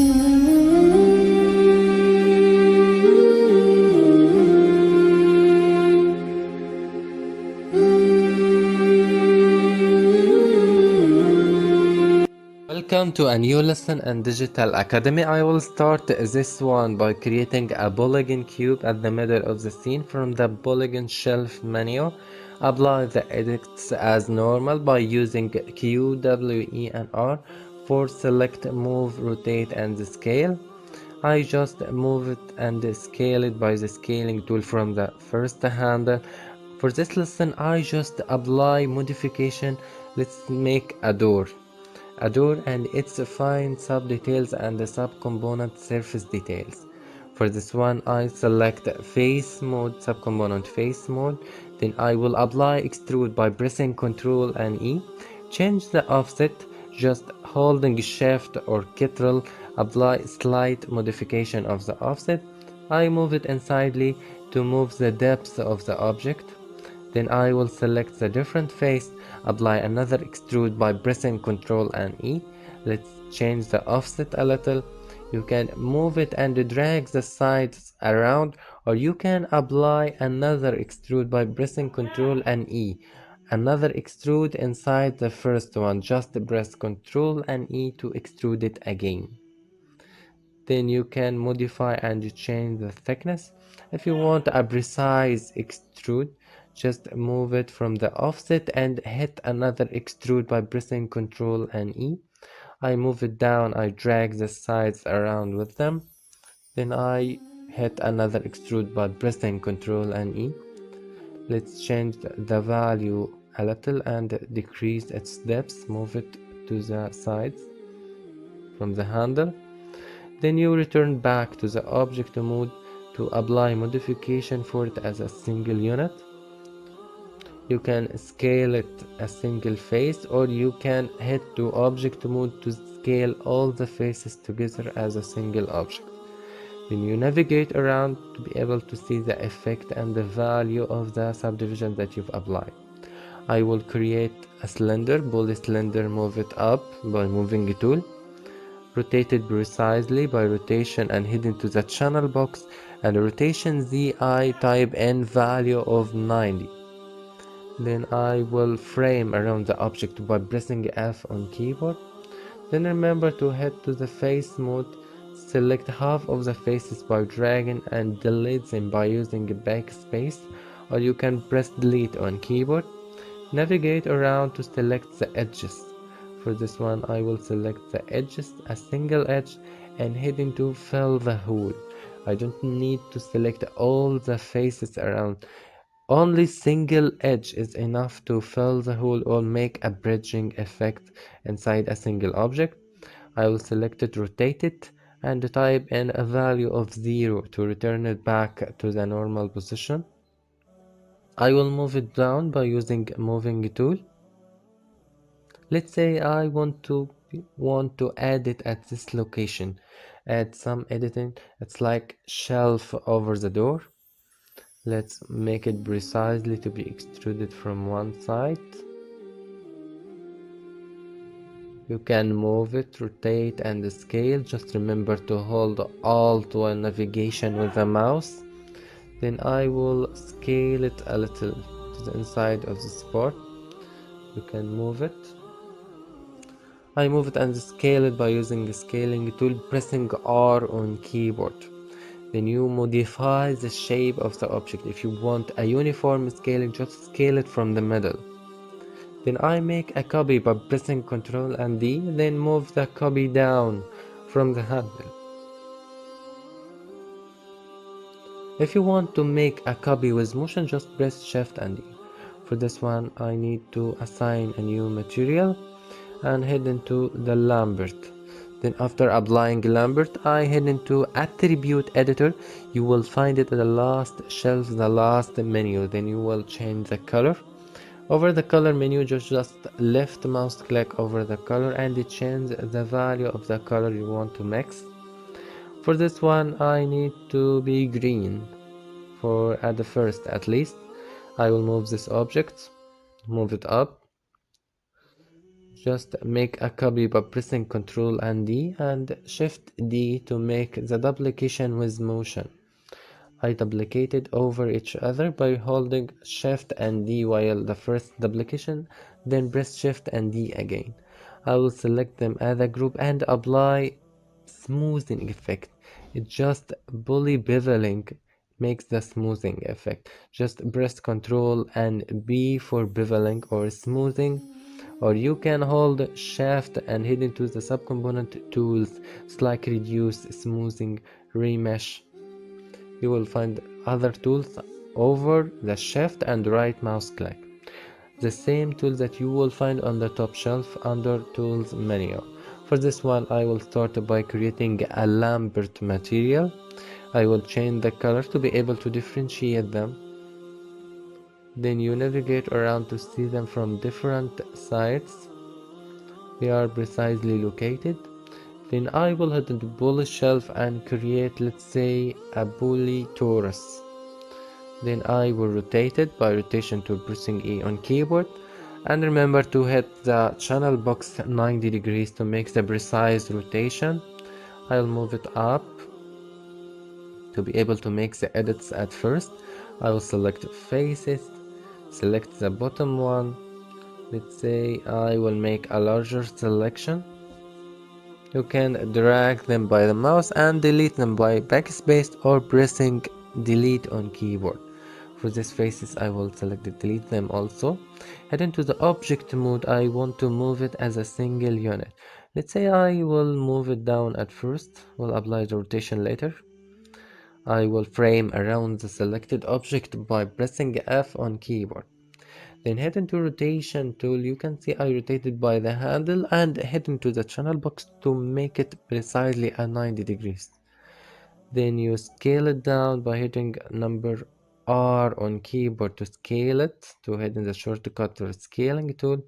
Welcome to a new lesson in Digital Academy. I will start this one by creating a polygon cube at the middle of the scene. From the polygon shelf menu, apply the edits as normal by using Q, W, E and R. For select, move, rotate and scale. I just move it and scale it by the scaling tool from the first handle. For this lesson I just apply modification. Let's make a door and its fine sub-details and the sub-component surface details. For this one I select face mode, subcomponent face mode, then I will apply extrude by pressing Ctrl and E. Change the offset, just holding shift or Ctrl, apply slight modification of the offset. I move it insidely to move the depth of the object. Then I will select the different face, apply another extrude by pressing Ctrl and E. Let's change the offset a little. You can move it and drag the sides around, or you can apply another extrude by pressing Ctrl and E. Another extrude inside the first one, just press Ctrl and E to extrude it again. Then you can modify and change the thickness. If you want a precise extrude, just move it from the offset and hit another extrude by pressing Ctrl and E. I move it down, I drag the sides around with them, then I hit another extrude by pressing Ctrl and E. Let's change the value a little and decrease its depth, move it to the sides from the handle. Then you return back to the object mode to apply modification for it as a single unit. You can scale it a single face, or you can hit to object mode to scale all the faces together as a single object. Then you navigate around to be able to see the effect and the value of the subdivision that you've applied. I will create a cylinder, pull a cylinder, move it up by moving a tool. Rotate it precisely by rotation and hidden to the channel box, and rotation Z I type in value of 90. Then I will frame around the object by pressing F on keyboard. Then remember to head to the face mode, select half of the faces by dragging and delete them by using backspace, or you can press delete on keyboard. Navigate around to select the edges. For this one I will select the edges, a single edge, and heading to fill the hole. I don't need to select all the faces around. Only single edge is enough to fill the hole or make a bridging effect inside a single object. I will select it, rotate it, and type in a value of 0 to return it back to the normal position. I will move it down by using moving tool. Let's say I want to add it at this location. Add some editing. It's like shelf over the door. Let's make it precisely to be extruded from one side. You can move it, rotate and scale. Just remember to hold Alt while navigation with the mouse. Then I will scale it a little to the inside of the spot. You can move it. I move it and scale it by using the scaling tool, pressing R on keyboard. Then you modify the shape of the object. If you want a uniform scaling, just scale it from the middle. Then I make a copy by pressing Ctrl and D, then move the copy down from the handle. If you want to make a copy with motion, just press Shift and D. For this one I need to assign a new material and head into the Lambert. Then after applying Lambert, I head into attribute editor. You will find it at the last shelf, the last menu. Then you will change the color. Over the color menu, just left mouse click over the color and change the value of the color you want to mix. For this one I need to be green, for at the first at least. I will move this object, move it up, Just make a copy by pressing Ctrl and D and Shift D to make the duplication with motion. I duplicated over each other by holding Shift and D while the first duplication, then press Shift and D again. I will select them as a group and apply smoothing effect. It just bully beveling makes the smoothing effect. Just press Ctrl and B for beveling or smoothing, or you can hold Shift and head into the subcomponent tools, like reduce, smoothing, remesh. You will find other tools over the Shift and right mouse click. The same tool that you will find on the top shelf under Tools menu. For this one, I will start by creating a Lambert material. I will change the color to be able to differentiate them. Then you navigate around to see them from different sides. They are precisely located. Then I will head into bully shelf and create, let's say, a bully torus. Then I will rotate it by rotation tool pressing E on keyboard, and remember to hit the channel box 90 degrees to make the precise rotation. I'll move it up to be able to make the edits at first. I will select faces, select the bottom one. Let's say I will make a larger selection. You can drag them by the mouse and delete them by backspace or pressing delete on keyboard. For these faces I will select delete them also. Head into the object mode. I want to move it as a single unit. Let's say I will move it down at first. We'll apply the rotation later. I will frame around the selected object by pressing F on keyboard. Then head into rotation tool. You can see I rotated by the handle and head into the channel box to make it precisely at 90 degrees. Then you scale it down by hitting number R on keyboard to scale it, to head in the shortcut or scaling tool.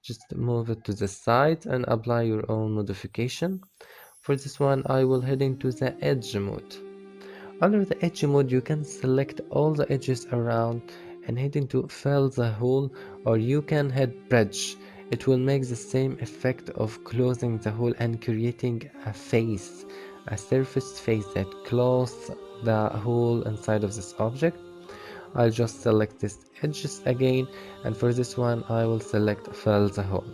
Just move it to the side and apply your own modification. For this one I will head into the edge mode. Under the edge mode you can select all the edges around and head into fill the hole, or you can hit bridge. It will make the same effect of closing the hole and creating a face, a surface face that closes the hole inside of this object. I'll just select this edges again, and for this one I will select fill the hole.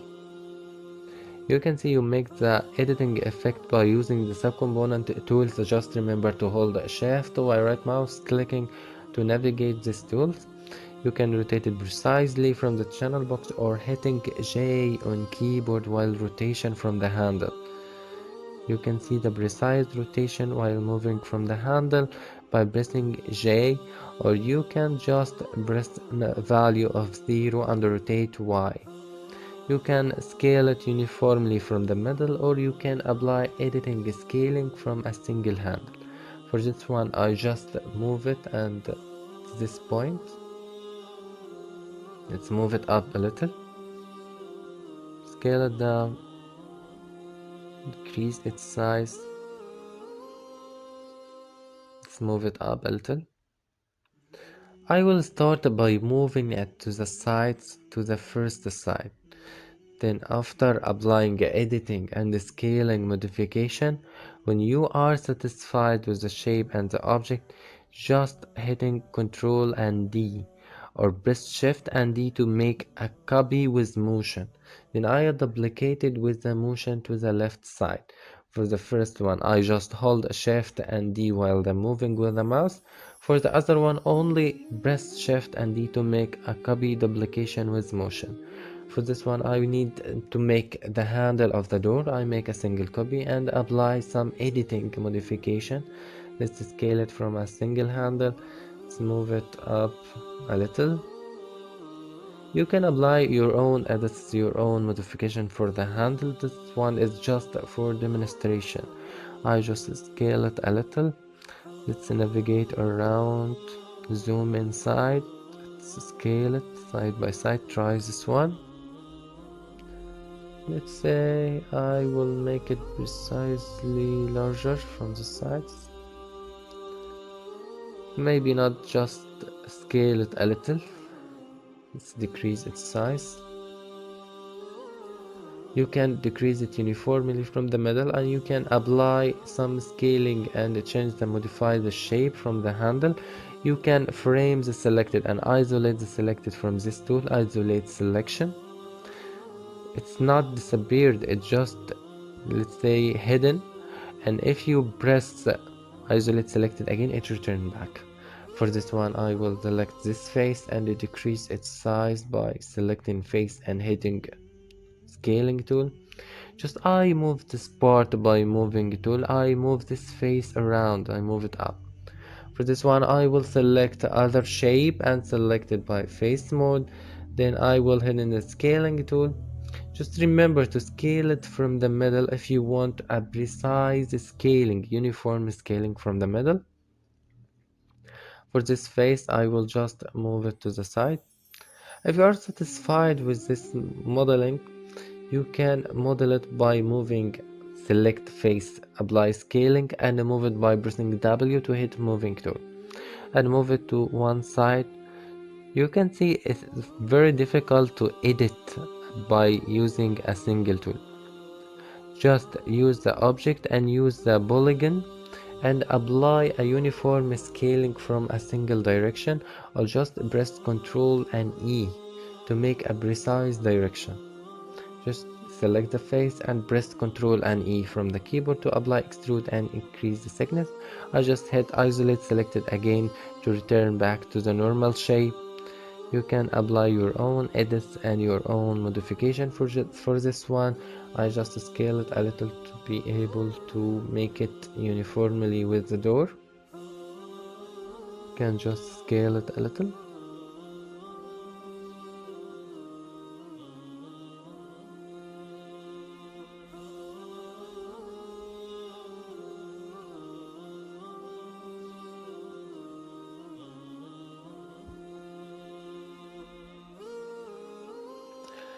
You can see you make the editing effect by using the subcomponent tools. Just remember to hold shift while right mouse clicking to navigate these tools. You can rotate it precisely from the channel box or hitting J on keyboard while rotation from the handle. You can see the precise rotation while moving from the handle by pressing J, or you can just press the value of 0 and rotate Y. You can scale it uniformly from the middle, or you can apply editing scaling from a single handle. For this one I just move it and this point. Let's move it up a little, scale it down, decrease its size. Let's move it up a little. I will start by moving it to the sides, to the first side. Then after applying editing and scaling modification, when you are satisfied with the shape and the object, just hitting Ctrl and D or press Shift and D to make a copy with motion. Then I duplicated with the motion to the left side. For the first one I just hold Shift and D while I'm moving with the mouse. For the other one only press Shift and D to make a copy duplication with motion. For this one I need to make the handle of the door. I make a single copy and apply some editing modification. Let's scale it from a single handle. Let's move it up a little. You can apply your own edits, your own modification for the handle. This one is just for demonstration. I just scale it a little. Let's navigate around, zoom inside, let's scale it side by side. Try this one. Let's say I will make it precisely larger from the sides. Maybe not, just scale it a little. Let's decrease its size. You can decrease it uniformly from the middle, and you can apply some scaling and change the modify the shape from the handle. You can frame the selected and isolate the selected from this tool. Isolate selection, it's not disappeared, it's just, let's say, hidden. And if you press isolate selected again, it returns back. For this one, I will select this face and decrease its size by selecting face and hitting scaling tool. Just I move this part by moving tool. I move this face around, I move it up. For this one, I will select other shape and select it by face mode. Then I will hit in the scaling tool. Just remember to scale it from the middle if you want a precise scaling, uniform scaling from the middle. For this face, I will just move it to the side. If you are satisfied with this modeling, you can model it by moving select face, apply scaling, and move it by pressing W to hit moving tool and move it to one side. You can see it's very difficult to edit by using a single tool. Just use the object and use the polygon and apply a uniform scaling from a single direction, or just press Ctrl and E to make a precise direction. Just select the face and press Ctrl and E from the keyboard to apply extrude and increase the thickness. I just hit isolate selected again to return back to the normal shape. You can apply your own edits and your own modification for this one. I just scale it a little to be able to make it uniformly with the door. You can just scale it a little.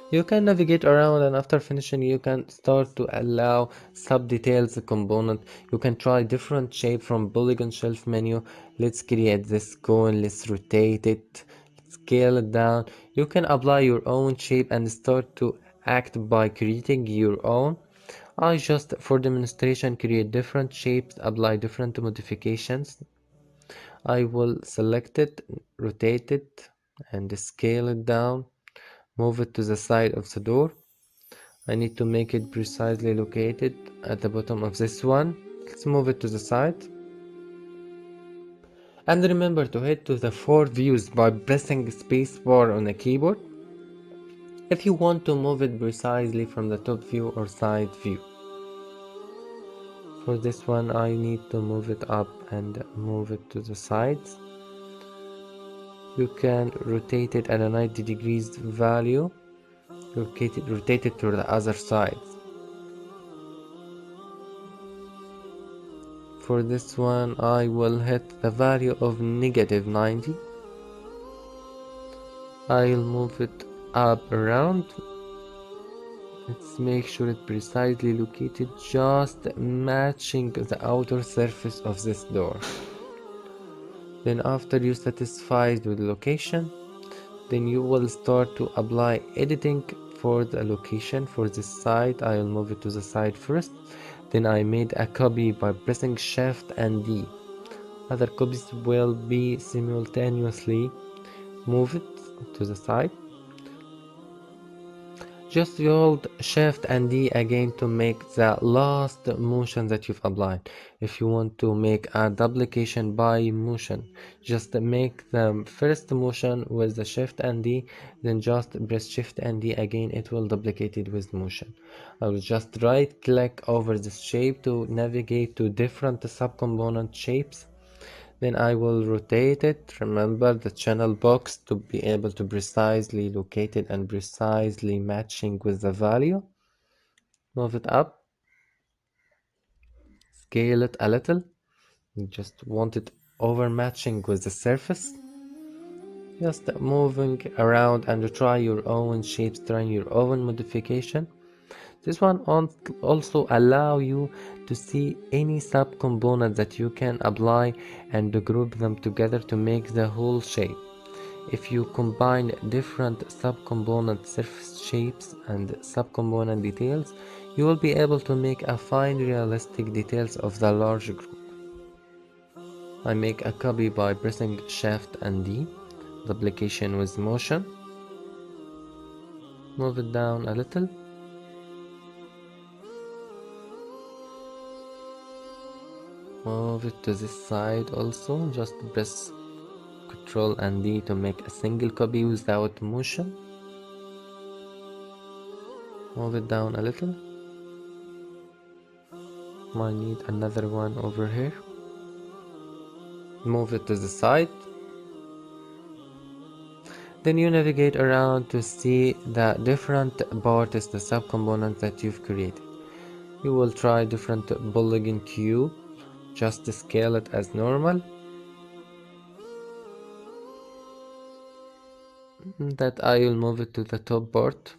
You can navigate around, and after finishing you can start to allow sub-details component. You can try different shape from polygon shelf menu. Let's create this cone, let's rotate it, scale it down. You can apply your own shape and start to act by creating your own. I just for demonstration create different shapes, apply different modifications. I will select it, rotate it, and scale it down, move it to the side of the door. I need to make it precisely located at the bottom of this one. Let's move it to the side. And remember to head to the 4 views by pressing spacebar on the keyboard if you want to move it precisely from the top view or side view. For this one I need to move it up and move it to the sides. You can rotate it at a 90 degrees value. Rotate it to the other side. For this one I will hit the value of -90. I'll move it up around. Let's make sure it's precisely located, just matching the outer surface of this door. Then after you're satisfied with the location, then you will start to apply editing for the location. For this side I'll move it to the side first. Then I made a copy by pressing Shift and D. Other copies will be simultaneously move it to the side. Just hold Shift and D again to make the last motion that you've applied. If you want to make a duplication by motion, just make the first motion with the Shift and D, then just press Shift and D again, it will duplicate it with motion. I will just right click over this shape to navigate to different subcomponent shapes. Then I will rotate it. Remember the channel box to be able to precisely locate it and precisely matching with the value. Move it up, scale it a little. You just want it over matching with the surface. Just moving around and try your own shapes, try your own modification. This one also allow you to see any sub-component that you can apply and group them together to make the whole shape. If you combine different subcomponent surface shapes and subcomponent details, you will be able to make a fine realistic details of the large group. I make a copy by pressing Shift and D, duplication with motion, move it down a little, move it to this side also, just press Ctrl and D to make a single copy without motion. Move it down a little. Might need another one over here. Move it to the side. Then you navigate around to see the different parts, the subcomponents that you've created. You will try different polygon cube, just scale it as normal. That I will move it to the top part.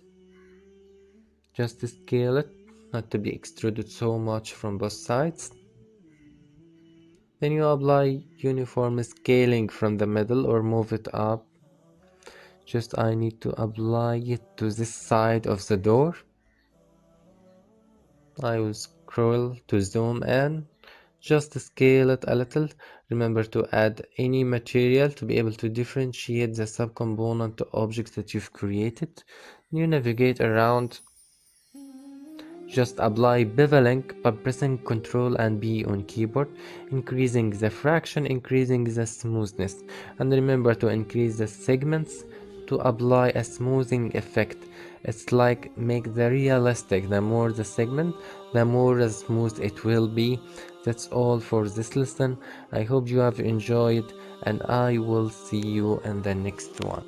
Just scale it, not to be extruded so much from both sides. Then you apply uniform scaling from the middle or move it up. Just I need to apply it to this side of the door. I will scroll to zoom in. Just scale it a little. Remember to add any material to be able to differentiate the subcomponent to objects that you've created. You navigate around. Just apply beveling by pressing Ctrl and B on keyboard, increasing the fraction, increasing the smoothness. And remember to increase the segments to apply a smoothing effect. It's like make the realistic, the more the segment, the more smooth it will be. That's all for this lesson. I hope you have enjoyed and I will see you in the next one.